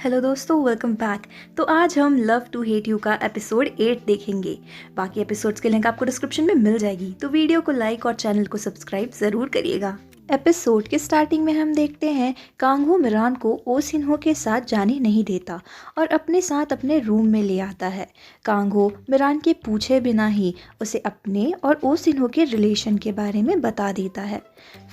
Hello दोस्तों, welcome back. तो आज हम लव टू हेट यू का एपिसोड 8 देखेंगे। बाकी एपिसोड्स के लिंक आपको डिस्क्रिप्शन में मिल जाएगी, तो वीडियो को लाइक और चैनल को सब्सक्राइब ज़रूर करिएगा। एपिसोड के स्टार्टिंग में हम देखते हैं कांगहो मिरान को ओ सिन्हो के साथ जाने नहीं देता और अपने साथ अपने रूम में ले आता है। कांगहो मिरान के पूछे बिना ही उसे अपने और ओ सिन्हो के रिलेशन के बारे में बता देता है।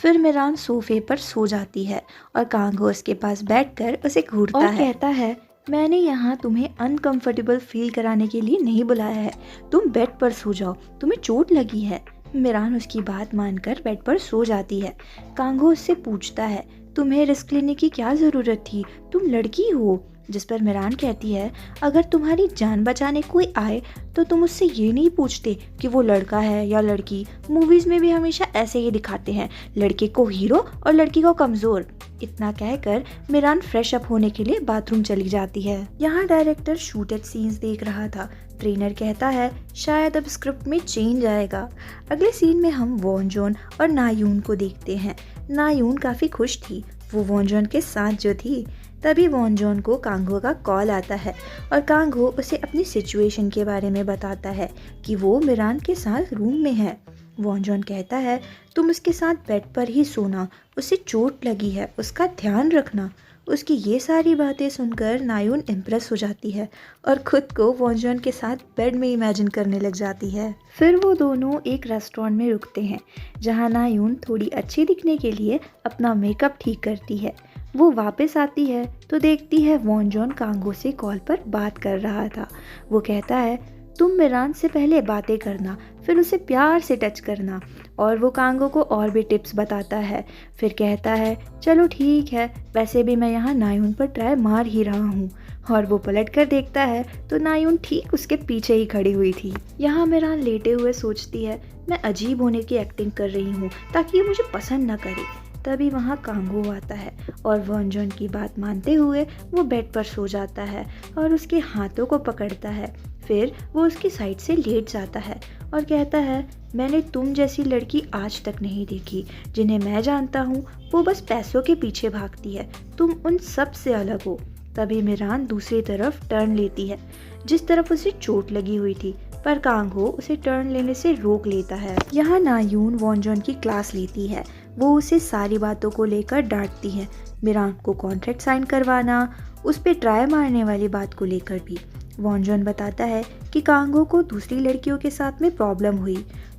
फिर मिरान सोफे पर सो जाती है और कांगहो उसके पास बैठकर उसे घूरता और कहता है, मैंने यहाँ तुम्हें अनकंफर्टेबल फील कराने के लिए नहीं बुलाया है, तुम बेड पर सो जाओ, तुम्हें चोट लगी है। मिरान उसकी बात मानकर बेड पर सो जाती है। कांगहो उससे पूछता है, तुम्हें रिस्क लेने की क्या ज़रूरत थी, तुम लड़की हो। जिस पर मिरान कहती है, अगर तुम्हारी जान बचाने कोई आए तो तुम उससे ये नहीं पूछते कि वो लड़का है या लड़की। मूवीज़ में भी हमेशा ऐसे ही दिखाते हैं, लड़के को हीरो और लड़की को कमज़ोर। इतना कहकर मिरान फ्रेश अप होने के लिए बाथरूम चली जाती है। यहाँ डायरेक्टर शूटेड सीन्स देख रहा था। ट्रेनर कहता है, शायद अब स्क्रिप्ट में चेंज आएगा। अगले सीन में हम वॉन जॉन और नायून को देखते हैं। नायून काफ़ी खुश थी, वो वॉन जॉन के साथ जो थी। तभी वॉन जॉन को कांगहो का कॉल आता है और कांगहो उसे अपनी सिचुएशन के बारे में बताता है कि वो मिरान के साथ रूम में है। वॉन जॉन कहता है, तुम उसके साथ बेड पर ही सोना, उसे चोट लगी है, उसका ध्यान रखना। उसकी ये सारी बातें सुनकर नायून इम्प्रेस हो जाती है और खुद को वॉन जॉन के साथ बेड में इमेजिन करने लग जाती है। फिर वो दोनों एक रेस्टोरेंट में रुकते हैं जहाँ नायून थोड़ी अच्छी दिखने के लिए अपना मेकअप ठीक करती है। वो वापस आती है तो देखती है वॉन जॉन कांगहो से कॉल पर बात कर रहा था। वो कहता है, तुम मिरान से पहले बातें करना, फिर उसे प्यार से टच करना। और वो कांगहो को और भी टिप्स बताता है। फिर कहता है, चलो ठीक है, वैसे भी मैं यहाँ नायून पर ट्राई मार ही रहा हूँ। और वो पलट कर देखता है तो नायून ठीक उसके पीछे ही खड़ी हुई थी। यहाँ मिरान लेटे हुए सोचती है, मैं अजीब होने की एक्टिंग कर रही हूँ ताकि ये मुझे पसंद न करे। तभी वहाँ कांगहो आता है और वॉन जॉन की बात मानते हुए वो बेड पर सो जाता है और उसके हाथों को पकड़ता है। फिर वो उसकी साइड से लेट जाता है और कहता है, मैंने तुम जैसी लड़की आज तक नहीं देखी। जिन्हें मैं जानता हूँ वो बस पैसों के पीछे भागती है, तुम उन सब से अलग हो। तभी मिरान दूसरी तरफ टर्न लेती है जिस तरफ उसे चोट लगी हुई थी, पर कांगहो उसे टर्न लेने से रोक लेता है। यहाँ नायून वॉन जॉन की क्लास लेती है। वो उसे सारी बातों को लेकर डांटती है, मिरान को कॉन्ट्रैक्ट साइन करवाना, उस पर ट्राई मारने वाली बात को लेकर भी। वॉन जॉन बताता है कि कांगहो को दूसरी लड़कियों के साथ में प्रॉब्लम हुई,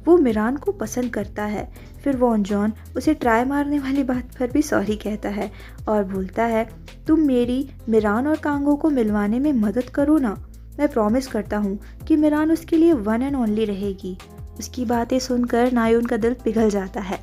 वो मिरान को पसंद करता है। फिर वॉन जॉन उसे ट्राई मारने वाली बात पर भी सॉरी कहता है और बोलता है, तुम मेरी मिरान और कांगहो को मिलवाने में मदद करो ना, मैं प्रॉमिस करता हूँ कि मिरान उसके लिए वन एंड ओनली रहेगी। उसकी बातें सुनकर नायून का दिल पिघल जाता है।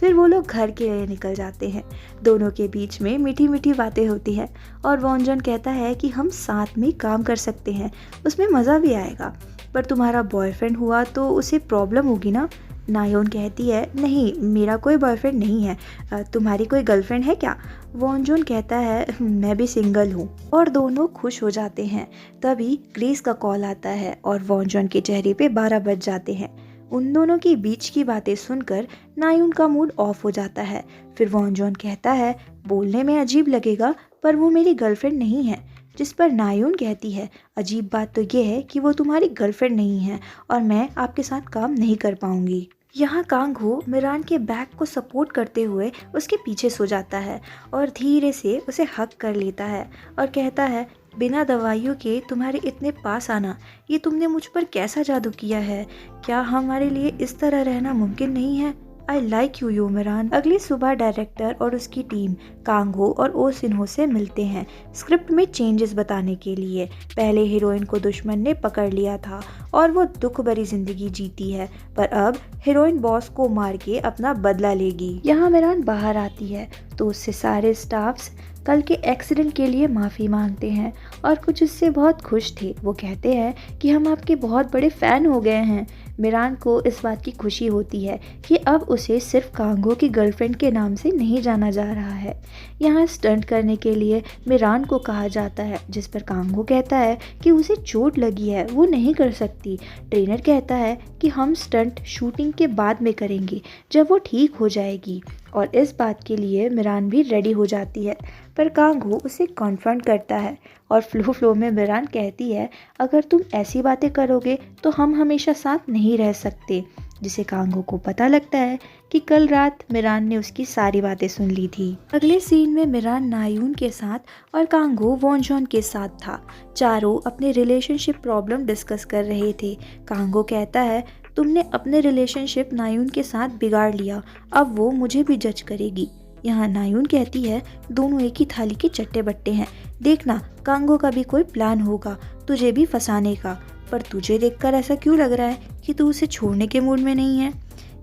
फिर वो लोग घर के लिए निकल जाते हैं। दोनों के बीच में मीठी मीठी बातें होती है और वॉन जॉन कहता है कि हम साथ में काम कर सकते हैं, उसमें मज़ा भी आएगा। पर तुम्हारा बॉयफ्रेंड हुआ तो उसे प्रॉब्लम होगी ना। नायून कहती है, नहीं, मेरा कोई बॉयफ्रेंड नहीं है, तुम्हारी कोई गर्लफ्रेंड है क्या। वॉन जॉन कहता है, मैं भी सिंगल हूँ। और दोनों खुश हो जाते हैं। तभी ग्रेस का कॉल आता है और वॉन जॉन के चेहरे पे 12 बज जाते हैं। उन दोनों के बीच की बातें सुनकर नायून का मूड ऑफ हो जाता है। फिर वॉन जॉन कहता है, बोलने में अजीब लगेगा पर वो मेरी गर्लफ्रेंड नहीं है। जिस पर नायून कहती है, अजीब बात तो ये है कि वो तुम्हारी गर्लफ्रेंड नहीं है और मैं आपके साथ काम नहीं कर पाऊंगी। यहाँ कांगहो मिरान के बैग को सपोर्ट करते हुए उसके पीछे सो जाता है और धीरे से उसे हग कर लेता है और कहता है, बिना दवाइयों के तुम्हारे इतने पास आना, ये तुमने मुझ पर कैसा जादू किया है। क्या हमारे लिए इस तरह रहना मुमकिन नहीं है। I like you Miran. अगली सुबह डायरेक्टर और उसकी टीम कांगहो और ओ सिन्हो से मिलते हैं स्क्रिप्ट में चेंजेस बताने के लिए। पहले हीरोइन को दुश्मन ने पकड़ लिया था और वो दुख भरी जिंदगी जीती है, पर अब हीरोइन बॉस को मार के अपना बदला लेगी। यहाँ मिरान बाहर आती है तो उससे सारे स्टाफ्स कल के एक्सीडेंट के लिए माफ़ी मांगते हैं और कुछ उससे बहुत खुश थे। वो कहते हैं कि हम आपके बहुत बड़े फ़ैन हो गए हैं। मिरान को इस बात की खुशी होती है कि अब उसे सिर्फ कांगहो की गर्लफ्रेंड के नाम से नहीं जाना जा रहा है। यहाँ स्टंट करने के लिए मिरान को कहा जाता है, जिस पर कांगहो कहता है कि उसे चोट लगी है, वो नहीं कर सकती। ट्रेनर कहता है कि हम स्टंट शूटिंग के बाद में करेंगे, जब वो ठीक हो जाएगी। और इस बात के लिए मिरान भी रेडी हो जाती है। पर कांगो उसे कॉन्फ्रंट करता है और फ्लो में मिरान कहती है, अगर तुम ऐसी बातें करोगे तो हम हमेशा साथ नहीं रह सकते। जिसे कांगो को पता लगता है कि कल रात मिरान ने उसकी सारी बातें सुन ली थी। अगले सीन में मिरान नायून के साथ और कांगो वॉनजॉन के साथ था। चारों अपने रिलेशनशिप प्रॉब्लम डिस्कस कर रहे थे। कांगो कहता है, तुमने अपने रिलेशनशिप नायून के साथ बिगाड़ लिया, अब वो मुझे भी जज करेगी। यहाँ नायून कहती है, दोनों एक ही थाली के चट्टे बट्टे हैं, देखना कांगो का भी कोई प्लान होगा तुझे भी फंसाने का, पर तुझे देखकर ऐसा क्यों लग रहा है कि तू उसे छोड़ने के मूड में नहीं है।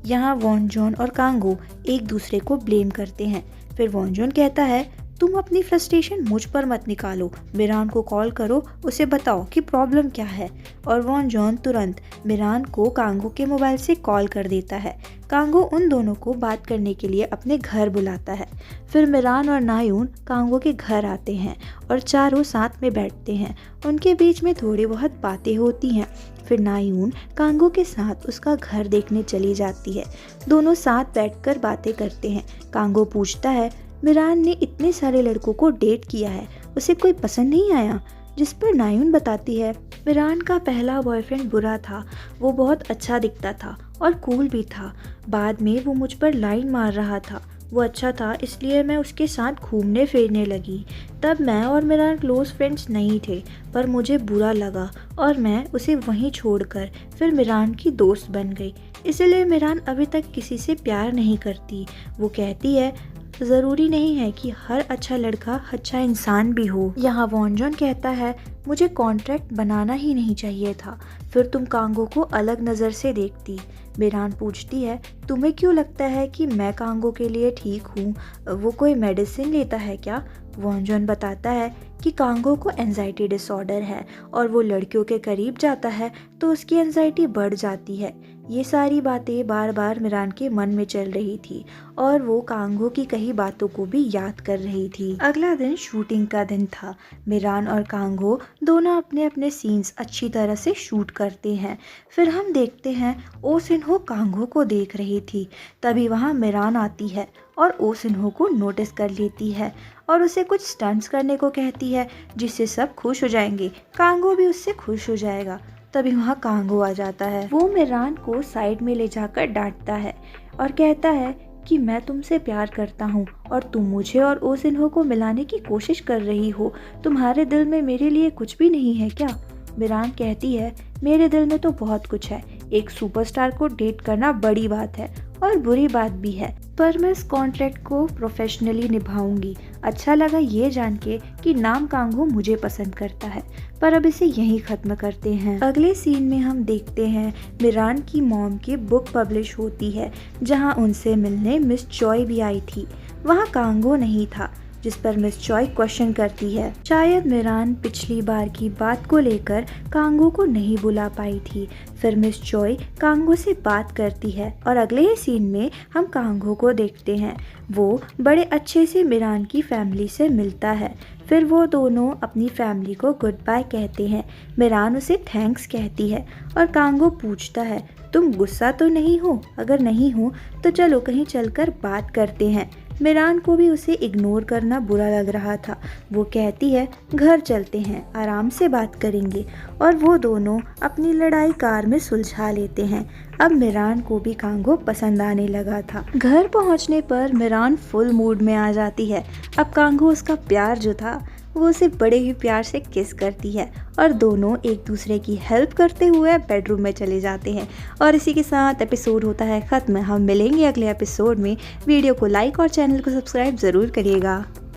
यहाँ वॉनजॉन और कांगो एक दूसरे को ब्लेम करते हैं। फिर वॉनजॉन कहता है, तुम अपनी फ्रस्ट्रेशन मुझ पर मत निकालो, मिरान को कॉल करो, उसे बताओ कि प्रॉब्लम क्या है। और वॉनजॉन तुरंत मिरान को कांगो के मोबाइल से कॉल कर देता है। कांगो उन दोनों को बात करने के लिए अपने घर बुलाता है। फिर मिरान और नायून कांगो के घर आते हैं और चारों साथ में बैठते हैं। उनके बीच में थोड़ी बहुत बातें होती हैं। फिर नायून कांगो के साथ उसका घर देखने चली जाती है। दोनों साथ बैठकर बातें करते हैं। कांगो पूछता है, मिरान ने इतने सारे लड़कों को डेट किया है, उसे कोई पसंद नहीं आया। जिस पर नायून बताती है, मिरान का पहला बॉयफ्रेंड बुरा था, वो बहुत अच्छा दिखता था और कूल भी था। बाद में वो मुझ पर लाइन मार रहा था, वो अच्छा था इसलिए मैं उसके साथ घूमने फिरने लगी। तब मैं और मिरान क्लोज फ्रेंड्स नहीं थे, पर मुझे बुरा लगा और मैं उसे वहीं छोड़कर फिर मिरान की दोस्त बन गई। इसलिए मिरान अभी तक किसी से प्यार नहीं करती। वो कहती है, ज़रूरी नहीं है कि हर अच्छा लड़का अच्छा इंसान भी हो। यहाँ वॉनजॉन कहता है, मुझे कॉन्ट्रैक्ट बनाना ही नहीं चाहिए था, फिर तुम कांगो को अलग नज़र से देखती। मिरान पूछती है, तुम्हें क्यों लगता है कि मैं कांगो के लिए ठीक हूँ, वो कोई मेडिसिन लेता है क्या? वॉनजॉन बताता है कि कांगो को एंजाइटी डिसऑर्डर है और वो लड़कियों के करीब जाता है तो उसकी एंजाइटी बढ़ जाती है। ये सारी बातें बार बार मिरान के मन में चल रही थी और वो कांगो की कही बातों को भी याद कर रही थी। अगला दिन शूटिंग का दिन था। मिरान और कांगो दोनों अपने अपने सीन्स अच्छी तरह से शूट करते हैं। फिर हम देखते हैं ओ सिन्हो कांगो को देख रही थी। तभी वहाँ मिरान आती है और ओ सिन्हो को नोटिस कर लेती है और उसे कुछ स्टंट्स करने को कहती है जिससे सब खुश हो जाएंगे। कांगो भी उससे खुश हो जाएगा। तभी वहाँ कांगो आ जाता है। वो मिरान को साइड में ले जाकर डांटता है और कहता है कि मैं तुमसे प्यार करता हूँ और तुम मुझे और ओ सिन्हो को मिलाने की कोशिश कर रही हो। तुम्हारे दिल में मेरे लिए कुछ भी नहीं है क्या? मिरान कहती है, मेरे दिल में तो बहुत कुछ है। एक सुपरस्टार को डेट करना बड़ी बात है और बुरी बात भी है, पर मैं इस कॉन्ट्रैक्ट को प्रोफेशनली निभाऊंगी। अच्छा लगा ये जान के कि नाम कांगो मुझे पसंद करता है, पर अब इसे यहीं ख़त्म करते हैं। अगले सीन में हम देखते हैं मिरान की मॉम की बुक पब्लिश होती है, जहां उनसे मिलने मिस चॉय भी आई थी। वहां कांगो नहीं था, जिस पर मिस चॉय क्वेश्चन करती है। शायद मिरान पिछली बार की बात को लेकर कांगो को नहीं बुला पाई थी। फिर मिस चॉय कांगो से बात करती है और अगले ही सीन में हम कांगो को देखते हैं। वो बड़े अच्छे से मिरान की फैमिली से मिलता है। फिर वो दोनों अपनी फैमिली को गुड बाय कहते हैं। मिरान उसे थैंक्स कहती है और कांगो पूछता है, तुम गुस्सा तो नहीं हो? अगर नहीं हो तो चलो कहीं चलकर बात करते हैं। मिरान को भी उसे इग्नोर करना बुरा लग रहा था। वो कहती है, घर चलते हैं, आराम से बात करेंगे। और वो दोनों अपनी लड़ाई कार में सुलझा लेते हैं। अब मिरान को भी कांगो पसंद आने लगा था। घर पहुंचने पर मिरान फुल मूड में आ जाती है। अब कांगो उसका प्यार जो था वो उसे बड़े ही प्यार से किस करती है और दोनों एक दूसरे की हेल्प करते हुए बेडरूम में चले जाते हैं। और इसी के साथ एपिसोड होता है ख़त्म। हम मिलेंगे अगले एपिसोड में। वीडियो को लाइक और चैनल को सब्सक्राइब ज़रूर करिएगा।